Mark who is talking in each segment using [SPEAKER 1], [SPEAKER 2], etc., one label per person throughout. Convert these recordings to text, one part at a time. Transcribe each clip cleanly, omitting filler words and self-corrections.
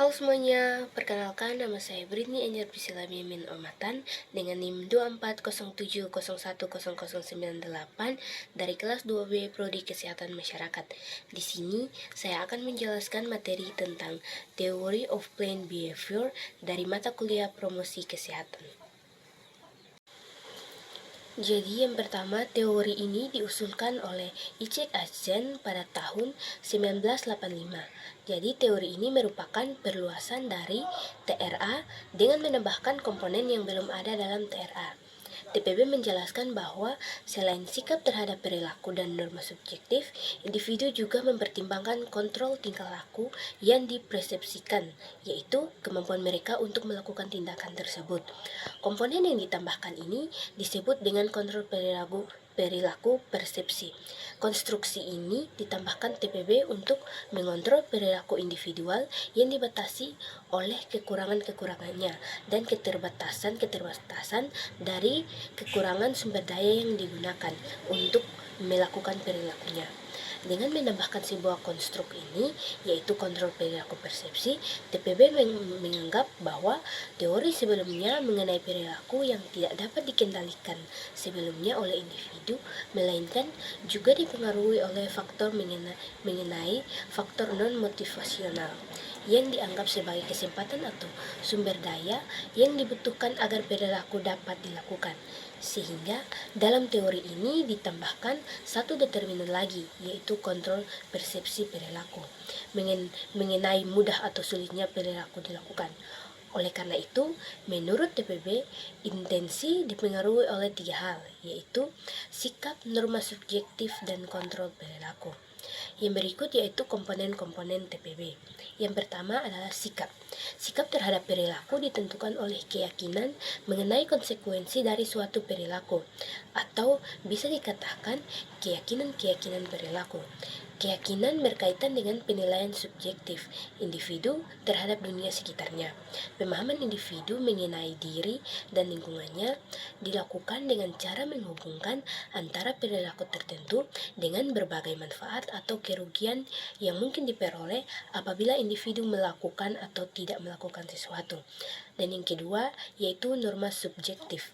[SPEAKER 1] Halo semuanya, perkenalkan nama saya Britney Anjar Priscilla Mimin Omatan dengan NIM 2407010098 dari kelas 2B Prodi Kesehatan Masyarakat. Di sini saya akan menjelaskan materi tentang Theory of Plant Behavior dari mata kuliah Promosi Kesehatan. Jadi yang pertama, teori ini diusulkan oleh Icek Azan pada tahun 1985. Jadi teori ini merupakan perluasan dari TRA dengan menambahkan komponen yang belum ada dalam TRA. TPB menjelaskan bahwa selain sikap terhadap perilaku dan norma subjektif, individu juga mempertimbangkan kontrol tingkah laku yang dipersepsikan, yaitu kemampuan mereka untuk melakukan tindakan tersebut. Komponen yang ditambahkan ini disebut dengan kontrol perilaku persepsi. Konstruksi ini ditambahkan TPB untuk mengontrol perilaku individual yang dibatasi oleh kekurangan-kekurangannya dan keterbatasan dari kekurangan sumber daya yang digunakan untuk melakukan perilakunya. Dengan menambahkan sebuah konstruk ini, yaitu kontrol perilaku persepsi, TPB menganggap bahwa teori sebelumnya mengenai perilaku yang tidak dapat dikendalikan sebelumnya oleh individu, melainkan juga dipengaruhi oleh faktor mengenai faktor non-motivasional yang dianggap sebagai kesempatan atau sumber daya yang dibutuhkan agar perilaku dapat dilakukan. Sehingga dalam teori ini ditambahkan satu determinan lagi, yaitu kontrol persepsi perilaku mengenai mudah atau sulitnya perilaku dilakukan. Oleh karena itu, menurut TPB, intensi dipengaruhi oleh tiga hal, yaitu sikap, norma subjektif, dan kontrol perilaku. Yang berikut yaitu komponen-komponen TPB. Yang pertama adalah sikap. Sikap terhadap perilaku ditentukan oleh keyakinan mengenai konsekuensi dari suatu perilaku, atau bisa dikatakan keyakinan-keyakinan perilaku. Keyakinan berkaitan dengan penilaian subjektif individu terhadap dunia sekitarnya. Pemahaman individu mengenai diri dan lingkungannya dilakukan dengan cara menghubungkan antara perilaku tertentu dengan berbagai manfaat atau kerugian yang mungkin diperoleh apabila individu melakukan atau tidak melakukan sesuatu. Dan yang kedua yaitu norma subjektif.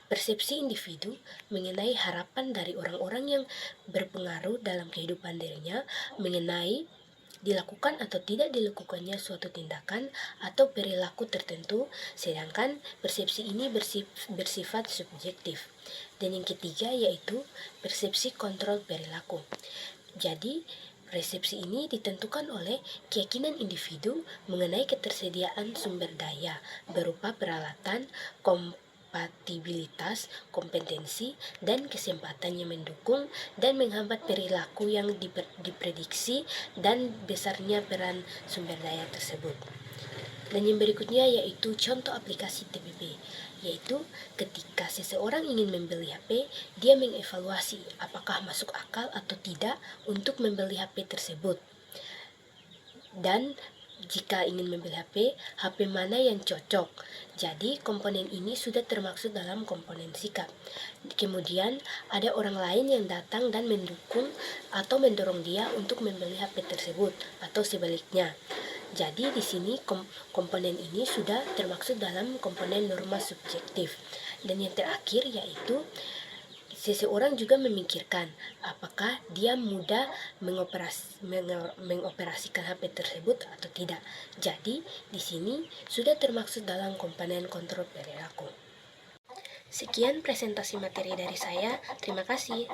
[SPEAKER 1] Persepsi individu mengenai harapan dari orang-orang yang berpengaruh dalam kehidupan dirinya mengenai dilakukan atau tidak dilakukannya suatu tindakan atau perilaku tertentu, sedangkan persepsi ini bersifat subjektif. Dan yang ketiga yaitu persepsi kontrol perilaku. Jadi, persepsi ini ditentukan oleh keyakinan individu mengenai ketersediaan sumber daya berupa peralatan, kompatibilitas, kompetensi, dan kesempatan yang mendukung dan menghambat perilaku yang diprediksi dan besarnya peran sumber daya tersebut. Dan yang berikutnya yaitu contoh aplikasi TPB, yaitu ketika seseorang ingin membeli HP, dia mengevaluasi apakah masuk akal atau tidak untuk membeli HP tersebut. Dan jika ingin membeli HP mana yang cocok. Jadi komponen ini sudah termaksud dalam komponen sikap. Kemudian ada orang lain yang datang dan mendukung atau mendorong dia untuk membeli HP tersebut atau sebaliknya. Jadi di sini komponen ini sudah termaksud dalam komponen norma subjektif. Dan yang terakhir yaitu seseorang juga memikirkan apakah dia mudah mengoperasikan HP tersebut atau tidak. Jadi di sini sudah termaksud dalam komponen kontrol perilaku. Sekian presentasi materi dari saya. Terima kasih.